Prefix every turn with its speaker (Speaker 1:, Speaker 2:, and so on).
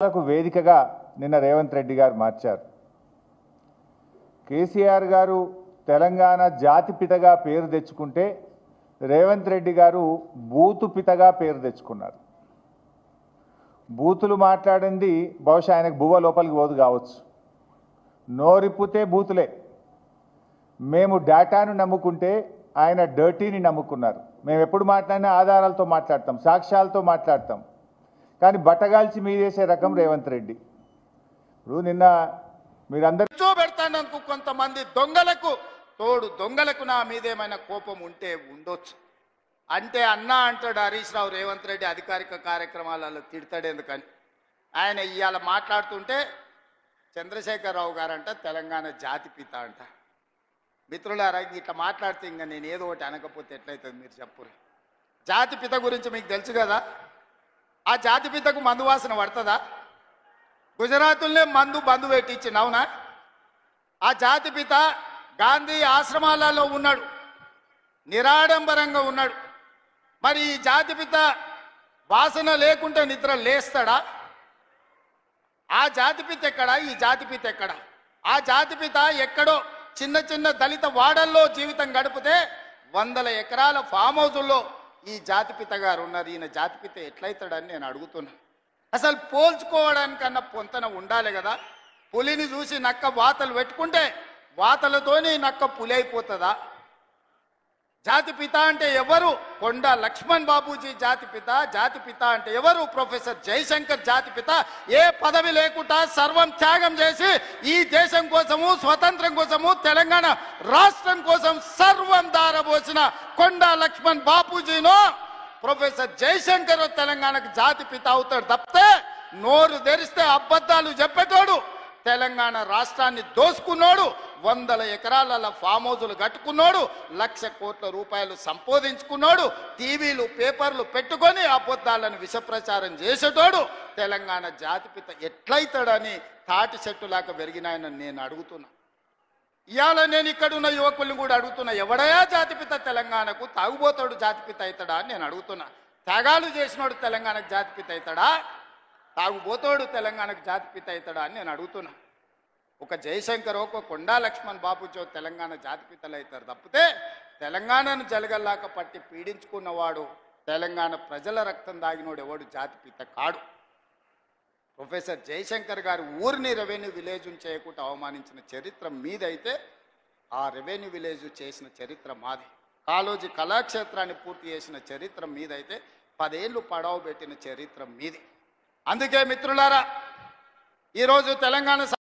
Speaker 1: వేదికగా నిన్న రేవంత్ రెడ్డి గారు మార్చారు. కేసీఆర్ గారు తెలంగాణ జాతిపితగా పేరు తెచ్చుకుంటే రేవంత్ రెడ్డి గారు బూతు పితగా పేరు తెచ్చుకున్నారు. బూతులు మాట్లాడింది బహుశా ఆయనకు బువ్వ లోపలికి పోదు కావచ్చు. నోరిప్పితే బూతులే. మేము డేటాను నమ్ముకుంటే ఆయన డర్టీని నమ్ముకున్నారు. మేము ఎప్పుడు మాట్లాడినా ఆధారాలతో మాట్లాడతాం, సాక్ష్యాలతో మాట్లాడతాం. కానీ బట్టగాల్చి మీదేసే రకం రేవంత్ రెడ్డి. ఇప్పుడు నిన్న మీరందరూ
Speaker 2: పెడతానందుకు కొంతమంది దొంగలకు తోడు దొంగలకు నా మీదేమైనా కోపం ఉంటే ఉండొచ్చు. అంటే అన్నా అంటాడు హరీష్ రావు రేవంత్ రెడ్డి అధికారిక కార్యక్రమాలలో తిడతాడు ఎందుకని. ఆయన ఇవాళ మాట్లాడుతుంటే చంద్రశేఖరరావు గారంట తెలంగాణ జాతిపిత అంట. మిత్రులారా, ఇట్లా మాట్లాడితే ఇంకా నేను ఏదో ఒకటి అనకపోతే ఎట్లయితుంది మీరు చెప్పురు. జాతిపిత గురించి మీకు తెలుసు కదా. ఆ జాతిపితకు మందు వాసన పడుతుందా? గుజరాతుల్నే బంధు పెట్టించిండు, అవునా? ఆ జాతిపిత గాంధీ ఆశ్రమాలలో ఉన్నాడు, నిరాడంబరంగా ఉన్నాడు. మరి ఈ జాతిపిత వాసన లేకుంటే నిద్ర లేస్తాడా? ఆ జాతిపిత ఎక్కడా? ఈ జాతిపిత ఎక్కడా? ఆ జాతిపిత ఎక్కడో చిన్న చిన్న దళిత వాడల్లో జీవితం గడిపితే 100 ఎకరాల ఫామ్ హౌజుల్లో ఈ జాతిపిత గారు ఉన్నారు. ఈయన జాతిపిత ఎట్లయితాడని నేను అడుగుతున్నాను. అసలు పోల్చుకోవడానికన్నా పొంతన ఉండాలి కదా. పులిని చూసి నక్క వాతలు పెట్టుకుంటే వాతలతోని నక్క పులి అయిపోతుందా? జాతిపిత అంటే ఎవరు? కొండా లక్ష్మణ్ బాబూజీ జాతిపిత. జాతిపిత అంటే ఎవరు? ప్రొఫెసర్ జయశంకర్ జాతిపిత. ఏ పదవి లేకుండా సర్వం త్యాగం చేసి ఈ దేశం కోసము, స్వతంత్రం కోసము, తెలంగాణ రాష్ట్రం కోసం సర్వం దారబోసిన కొండా లక్ష్మణ్ బాపూజీనో ప్రొఫెసర్ జయశంకర్ తెలంగాణకు జాతిపిత అవుతాడు తప్పితే నోరు తెరిస్తే అబద్ధాలు చెప్పేటోడు, తెలంగాణ రాష్ట్రాన్ని దోసుకున్నాడు, 100 ఎకరాల ఫామ్ హౌజులు కట్టుకున్నాడు, 1,00,000 కోట్ల రూపాయలు సంపాదించుకున్నాడు, టీవీలు పేపర్లు పెట్టుకొని అబద్ధాలను విషప్రచారం చేసేటోడు తెలంగాణ జాతిపిత ఎట్లయితాడని తాటి చెట్టులాగా పెరిగినాయని నేను అడుగుతున్నా. ఇవాళ నేను ఇక్కడున్న యువకుల్ని కూడా అడుగుతున్నా, ఎవడయా జాతిపిత తెలంగాణకు? తాగుబోతాడు జాతిపిత అవుతాడా అని నేను అడుగుతున్నా. త్యాగాలు చేసినోడు తెలంగాణకు జాతిపిత అవుతాడా? తాగుబోతాడు తెలంగాణకు జాతిపిత అవుతాడా అని నేను అడుగుతున్నా. ఒక జయశంకర్, ఒక కొండా లక్ష్మణ్ బాబుజీ తెలంగాణ జాతిపితలు అవుతారు తప్పితే తెలంగాణను జలగల్లాక పట్టి పీడించుకున్నవాడు, తెలంగాణ ప్రజల రక్తం దాగినోడు ఎవడు జాతిపిత కాడు. ప్రొఫెసర్ జయశంకర్ గారు ఊరిని రెవెన్యూ విలేజ్ చేయకుండా అవమానించిన చరిత్ర మీదైతే ఆ రెవెన్యూ విలేజ్ చేసిన చరిత్ర మాది. కాళోజీ కళాక్షేత్రాన్ని పూర్తి చేసిన చరిత్ర మీదైతే 10 ఏళ్ళు పడవ పెట్టిన చరిత్ర మీది. అందుకే మిత్రులారా, ఈరోజు తెలంగాణ